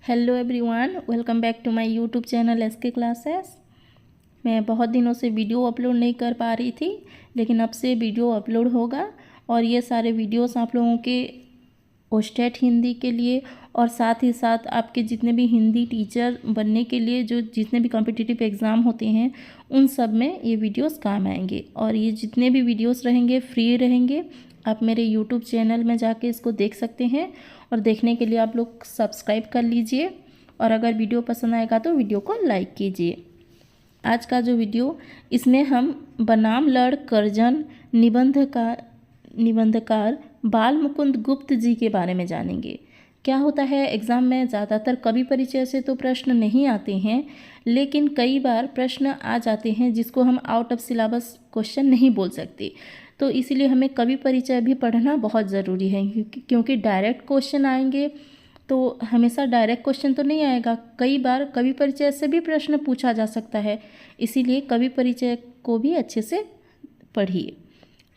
Hello everyone, welcome back to my YouTube channel SK classes. मैं बहुत दिनों से वीडियो अपलोड नहीं कर पा रही थी, लेकिन अब से वीडियो अपलोड होगा और ये सारे वीडियोस आप लोगों के ओस्टेट हिंदी के लिए और साथ ही साथ आपके जितने भी हिंदी टीचर बनने के लिए जो जितने भी कॉम्पिटिटिव एग्ज़ाम होते हैं उन सब में ये वीडियोस काम आएंगे। और ये जितने भी वीडियोस रहेंगे फ्री रहेंगे, आप मेरे यूट्यूब चैनल में जाके इसको देख सकते हैं और देखने के लिए आप लोग सब्सक्राइब कर लीजिए और अगर वीडियो पसंद आएगा तो वीडियो को लाइक कीजिए। आज का जो वीडियो इसमें हम बनाम लड़ कर्जन निबंधकार बाल मुकुंद गुप्त जी के बारे में जानेंगे। क्या होता है, एग्ज़ाम में ज़्यादातर कवि परिचय से तो प्रश्न नहीं आते हैं, लेकिन कई बार प्रश्न आ जाते हैं जिसको हम आउट ऑफ सिलेबस क्वेश्चन नहीं बोल सकते। तो इसीलिए हमें कवि परिचय भी पढ़ना बहुत ज़रूरी है, क्योंकि डायरेक्ट क्वेश्चन आएंगे तो हमेशा डायरेक्ट क्वेश्चन तो नहीं आएगा, कई बार कवि परिचय से भी प्रश्न पूछा जा सकता है। इसीलिए कवि परिचय को भी अच्छे से पढ़िए।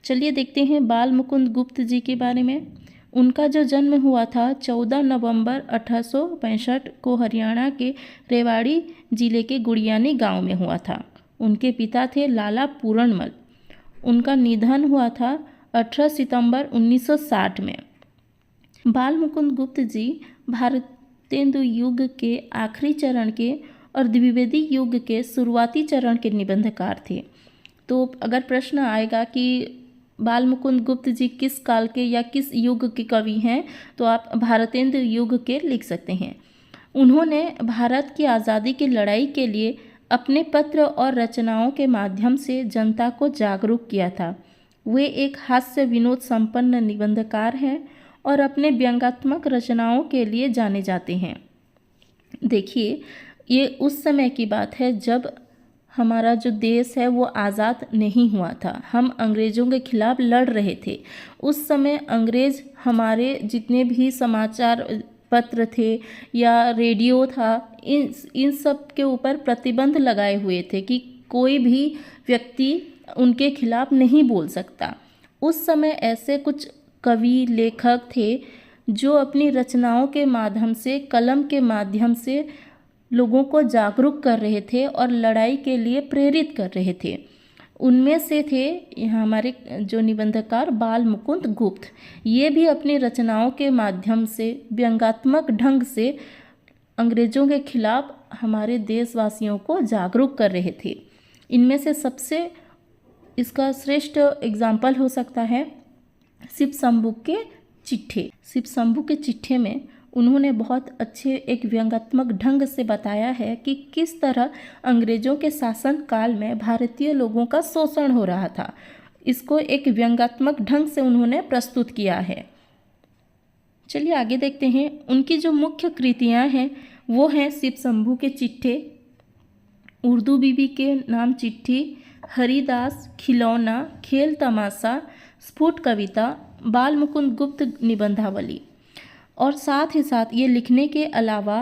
चलिए देखते हैं बाल मुकुंद गुप्त जी के बारे में। उनका जो जन्म हुआ था 14 नवंबर 1865 को हरियाणा के रेवाड़ी जिले के गुड़ियानी गांव में हुआ था। उनके पिता थे लाला पूरणमल। उनका निधन हुआ था 18 सितंबर 1960 में। बाल मुकुंद गुप्त जी भारतेंदु युग के आखिरी चरण के और द्विवेदी युग के शुरुआती चरण के निबंधकार थे। तो अगर प्रश्न आएगा कि बाल मुकुंद गुप्त जी किस काल के या किस युग के कवि हैं, तो आप भारतेंदु युग के लिख सकते हैं। उन्होंने भारत की आज़ादी की लड़ाई के लिए अपने पत्र और रचनाओं के माध्यम से जनता को जागरूक किया था। वे एक हास्य विनोद संपन्न निबंधकार हैं और अपने व्यंग्यात्मक रचनाओं के लिए जाने जाते हैं। देखिए, ये उस समय की बात है जब हमारा जो देश है वो आज़ाद नहीं हुआ था, हम अंग्रेज़ों के खिलाफ लड़ रहे थे। उस समय अंग्रेज़ हमारे जितने भी समाचार पत्र थे या रेडियो था, इन सब के ऊपर प्रतिबंध लगाए हुए थे कि कोई भी व्यक्ति उनके खिलाफ नहीं बोल सकता। उस समय ऐसे कुछ कवि लेखक थे जो अपनी रचनाओं के माध्यम से, कलम के माध्यम से लोगों को जागरूक कर रहे थे और लड़ाई के लिए प्रेरित कर रहे थे। उनमें से थे यहाँ हमारे जो निबंधकार बाल मुकुंद गुप्त। ये भी अपनी रचनाओं के माध्यम से व्यंग्यात्मक ढंग से अंग्रेज़ों के खिलाफ हमारे देशवासियों को जागरूक कर रहे थे। इनमें से सबसे इसका श्रेष्ठ एग्जाम्पल हो सकता है शिव शंभू के चिट्ठे। शिव शंभू के चिट्ठे में उन्होंने बहुत अच्छे एक व्यंग्यात्मक ढंग से बताया है कि किस तरह अंग्रेज़ों के शासन काल में भारतीय लोगों का शोषण हो रहा था। इसको एक व्यंग्यात्मक ढंग से उन्होंने प्रस्तुत किया है। चलिए आगे देखते हैं। उनकी जो मुख्य कृतियाँ हैं वो हैं शिव शंभू के चिट्ठे, उर्दू बीबी के नाम चिट्ठी, हरिदास, खिलौना, खेल तमाशा, स्फुट कविता, बाल मुकुंद गुप्त निबंधावली। और साथ ही साथ ये लिखने के अलावा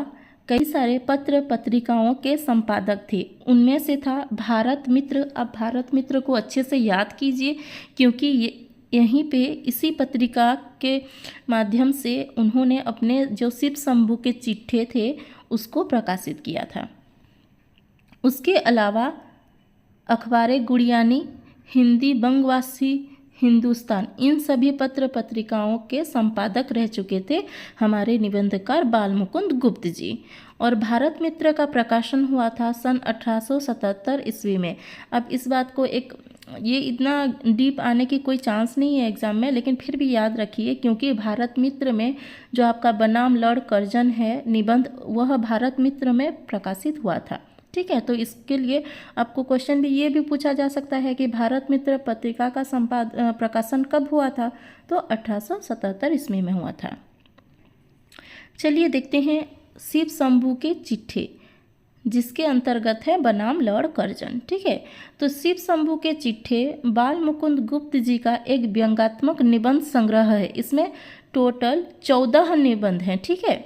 कई सारे पत्र पत्रिकाओं के संपादक थे। उनमें से था भारत मित्र। अब भारत मित्र को अच्छे से याद कीजिए, क्योंकि यहीं पे इसी पत्रिका के माध्यम से उन्होंने अपने जो शिव शंभू के चिट्ठे थे उसको प्रकाशित किया था। उसके अलावा अखबार गुड़ियानी, हिंदी बंगवासी, हिंदुस्तान, इन सभी पत्र पत्रिकाओं के संपादक रह चुके थे हमारे निबंधकार बाल मुकुंद गुप्त जी। और भारत मित्र का प्रकाशन हुआ था सन 1877 ईस्वी में। अब इस बात को ये इतना डीप आने की कोई चांस नहीं है एग्ज़ाम में, लेकिन फिर भी याद रखिए, क्योंकि भारत मित्र में जो आपका बनाम लड़ कर्जन है निबंध, वह भारत मित्र में प्रकाशित हुआ था। ठीक है, तो इसके लिए आपको क्वेश्चन भी ये भी पूछा जा सकता है कि भारत मित्र पत्रिका का प्रकाशन कब हुआ था, तो 1877 ईस्वी में हुआ था। चलिए देखते हैं शिव शंभू के चिट्ठे, जिसके अंतर्गत है बनाम लड़ कर्जन। ठीक है, तो शिव शंभू के चिट्ठे बाल मुकुंद गुप्त जी का एक व्यंग्यात्मक निबंध संग्रह है। इसमें टोटल 14 निबंध हैं। ठीक है,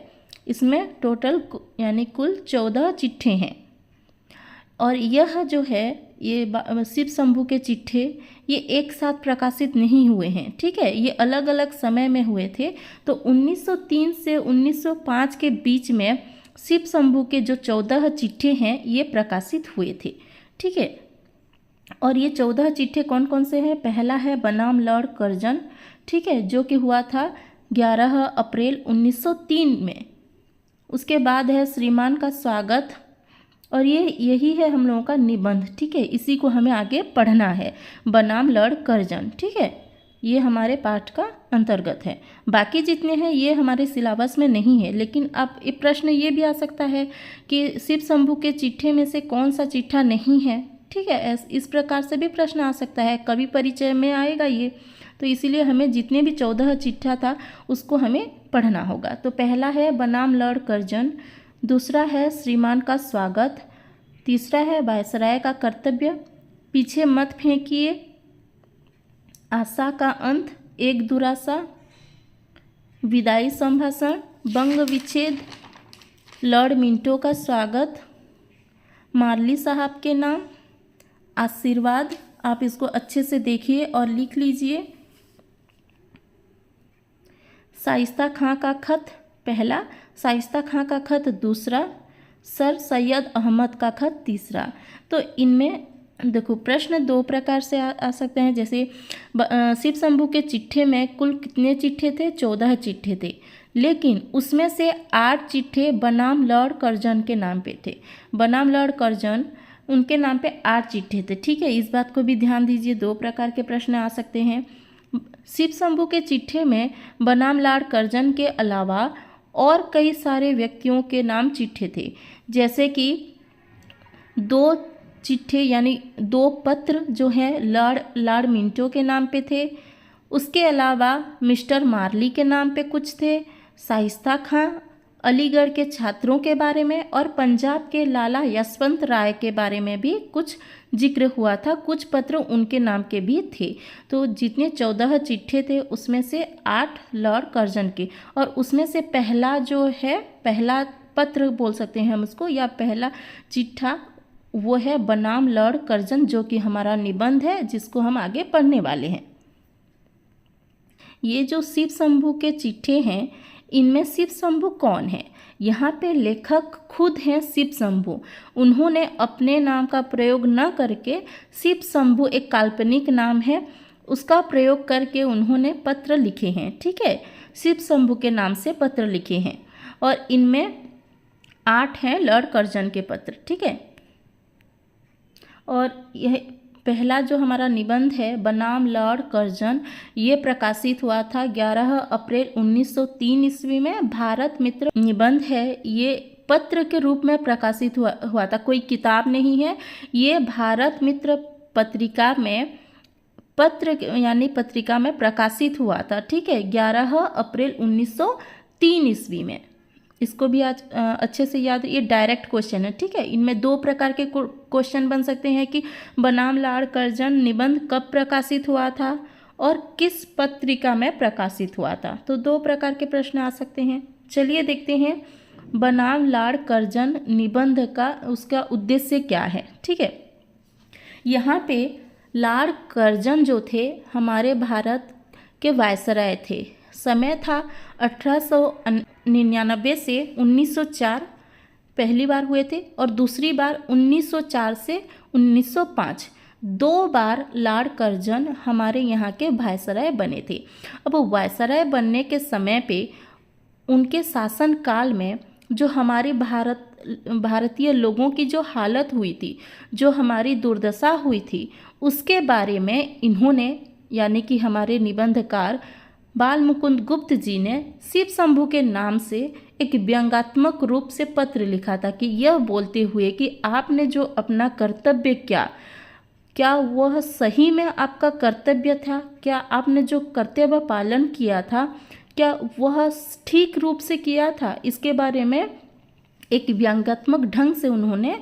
इसमें टोटल यानी कुल 14 चिट्ठे हैं। और यह जो है ये शिव शंभू के चिट्ठे ये एक साथ प्रकाशित नहीं हुए हैं। ठीक है, ये अलग अलग समय में हुए थे। तो 1903 से 1905 के बीच में शिव शंभू के जो 14 चिट्ठे हैं ये प्रकाशित हुए थे। ठीक है, और ये 14 चिट्ठे कौन कौन से हैं? पहला है बनाम लॉर्ड कर्जन, ठीक है, जो कि हुआ था 11 अप्रैल 1903 में। उसके बाद है श्रीमान का स्वागत, और यही है हम लोगों का निबंध। ठीक है, इसी को हमें आगे पढ़ना है, बनाम लॉर्ड कर्जन। ठीक है, ये हमारे पाठ का अंतर्गत है। बाकी जितने हैं ये हमारे सिलेबस में नहीं है, लेकिन अब एक प्रश्न ये भी आ सकता है कि शिव शंभू के चिट्ठे में से कौन सा चिट्ठा नहीं है। ठीक है, इस प्रकार से भी प्रश्न आ सकता है, कवि परिचय में आएगा ये। तो इसीलिए हमें जितने भी 14 चिट्ठा था उसको हमें पढ़ना होगा। तो पहला है बनाम लॉर्ड कर्जन, दूसरा है श्रीमान का स्वागत, तीसरा है वायसराय का कर्तव्य, पीछे मत फेंकिए, आशा का अंत, एक दुराशा, विदाई संभाषण, बंग विच्छेद, लॉर्ड मिंटो का स्वागत, मार्ली साहब के नाम, आशीर्वाद। आप इसको अच्छे से देखिए और लिख लीजिए। शाइस्ता खां का खत पहला, शाइस्ता खां का खत दूसरा, सर सैयद अहमद का खत तीसरा। तो इनमें देखो प्रश्न दो प्रकार से आ सकते हैं। जैसे शिव शंभू के चिट्ठे में कुल कितने चिट्ठे थे? 14 चिट्ठे थे, लेकिन उसमें से 8 चिट्ठे बनाम लॉर्ड कर्जन के नाम पे थे। बनाम लॉर्ड कर्जन उनके नाम पे 8 चिट्ठे थे। ठीक है, इस बात को भी ध्यान दीजिए, दो प्रकार के प्रश्न आ सकते हैं। शिव शंभू के चिट्ठे में बनाम लॉर्ड कर्जन के अलावा और कई सारे व्यक्तियों के नाम चिट्ठे थे, जैसे कि 2 चिट्ठे यानी 2 पत्र जो हैं लॉर्ड मिंटो के नाम पे थे। उसके अलावा मिस्टर मार्ली के नाम पे कुछ थे, शाइस्ता खां, अलीगढ़ के छात्रों के बारे में और पंजाब के लाला यशवंत राय के बारे में भी कुछ जिक्र हुआ था। कुछ पत्र उनके नाम के भी थे। तो जितने 14 चिट्ठे थे उसमें से 8 लॉर्ड कर्जन के, और उसमें से पहला जो है, पहला पत्र बोल सकते हैं हम उसको, या पहला चिट्ठा, वो है बनाम लॉर्ड कर्जन, जो कि हमारा निबंध है जिसको हम आगे पढ़ने वाले हैं। ये जो शिव शंभू के चिट्ठे हैं, इनमें शिव शंभू कौन है? यहाँ पे लेखक खुद हैं शिव शंभू। उन्होंने अपने नाम का प्रयोग न करके शिव शंभू एक काल्पनिक नाम है, उसका प्रयोग करके उन्होंने पत्र लिखे हैं। ठीक है, शिव शंभू के नाम से पत्र लिखे हैं, और इनमें 8 हैं लॉर्ड कर्जन के पत्र। ठीक है, और यह पहला जो हमारा निबंध है बनाम लॉर्ड कर्जन, ये प्रकाशित हुआ था 11 अप्रैल 1903 ईस्वी में। भारत मित्र निबंध है, ये पत्र के रूप में प्रकाशित हुआ था, कोई किताब नहीं है। ये भारत मित्र पत्रिका में यानी पत्रिका में प्रकाशित हुआ था। ठीक है, 11 अप्रैल 1903 ईस्वी में। इसको भी आज अच्छे से याद, ये डायरेक्ट क्वेश्चन है। ठीक है, इनमें 2 प्रकार के क्वेश्चन बन सकते हैं कि बनाम लॉर्ड कर्जन निबंध कब प्रकाशित हुआ था और किस पत्रिका में प्रकाशित हुआ था। तो 2 प्रकार के प्रश्न आ सकते हैं। चलिए देखते हैं बनाम लॉर्ड कर्जन निबंध का उसका उद्देश्य क्या है। ठीक है, यहाँ पे लॉर्ड कर्जन जो थे हमारे भारत के वायसराय थे। समय था 1899 से 1904 पहली बार हुए थे, और दूसरी बार 1904 से 1905। 2 बार लॉर्ड कर्जन हमारे यहाँ के वायसराय बने थे। अब वायसराय बनने के समय पे उनके शासन काल में जो हमारे भारतीय लोगों की जो हालत हुई थी, जो हमारी दुर्दशा हुई थी, उसके बारे में इन्होंने यानी कि हमारे निबंधकार बाल मुकुंद गुप्त जी ने शिव शंभू के नाम से एक व्यंग्यात्मक रूप से पत्र लिखा था, कि यह बोलते हुए कि आपने जो अपना कर्तव्य क्या वह सही में आपका कर्तव्य था? क्या आपने जो कर्तव्य पालन किया था क्या वह ठीक रूप से किया था? इसके बारे में एक व्यंग्यात्मक ढंग से उन्होंने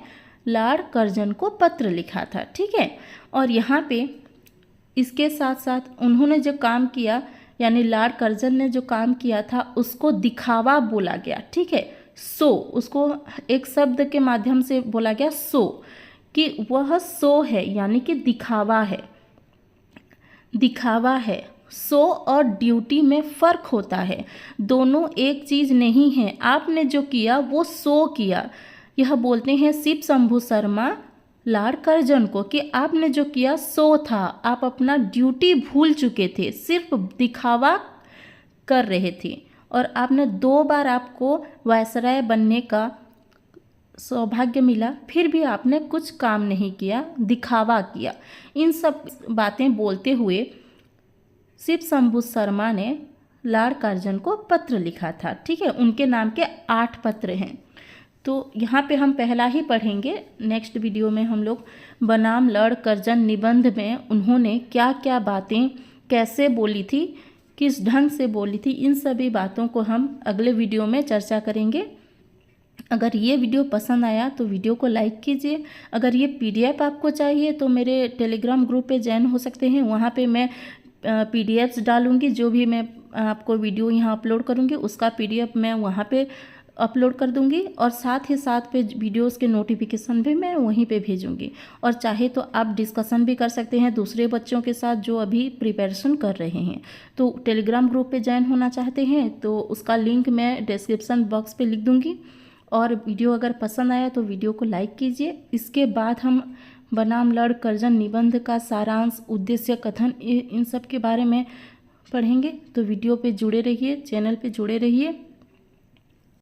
लॉर्ड कर्जन को पत्र लिखा था। ठीक है, और यहाँ पे इसके साथ साथ उन्होंने जो काम किया, यानी लॉर्ड कर्जन ने जो काम किया था उसको दिखावा बोला गया। ठीक है, सो उसको एक शब्द के माध्यम से बोला गया सो, कि वह सो है यानी कि दिखावा है, दिखावा है। सो और ड्यूटी में फ़र्क होता है, दोनों एक चीज़ नहीं है। आपने जो किया वो सो किया। यह बोलते हैं शिव शंभू शर्मा लॉर्ड कर्जन को कि आपने जो किया सो था, आप अपना ड्यूटी भूल चुके थे, सिर्फ दिखावा कर रहे थे और आपने 2 बार आपको वायसराय बनने का सौभाग्य मिला, फिर भी आपने कुछ काम नहीं किया, दिखावा किया। इन सब बातें बोलते हुए शिव शंभू शर्मा ने लॉर्ड कर्जन को पत्र लिखा था। ठीक है, उनके नाम के 8 पत्र हैं। तो यहाँ पे हम पहला ही पढ़ेंगे। नेक्स्ट वीडियो में हम लोग बनाम लॉर्ड कर्जन निबंध में उन्होंने क्या क्या बातें कैसे बोली थी, किस ढंग से बोली थी, इन सभी बातों को हम अगले वीडियो में चर्चा करेंगे। अगर ये वीडियो पसंद आया तो वीडियो को लाइक कीजिए। अगर ये पीडीएफ आपको चाहिए तो मेरे टेलीग्राम ग्रुप पे ज्वाइन हो सकते हैं। वहाँ पे मैं पीडीएफ्स डालूँगी, जो भी मैं आपको वीडियो यहाँ अपलोड करूँगी उसका पीडीएफ मैं वहाँ पे अपलोड कर दूँगी और साथ ही साथ पे वीडियोस के नोटिफिकेशन भी मैं वहीं पे भेजूँगी। और चाहे तो आप डिस्कशन भी कर सकते हैं दूसरे बच्चों के साथ जो अभी प्रिपरेशन कर रहे हैं। तो टेलीग्राम ग्रुप पे ज्वाइन होना चाहते हैं तो उसका लिंक मैं डिस्क्रिप्शन बॉक्स पे लिख दूँगी। और वीडियो अगर पसंद आया तो वीडियो को लाइक कीजिए। इसके बाद हम बनाम लॉर्ड कर्जन निबंध का सारांश, उद्देश्य कथन, इन सब के बारे में पढ़ेंगे। तो वीडियो पे जुड़े रहिए, चैनल पे जुड़े रहिए।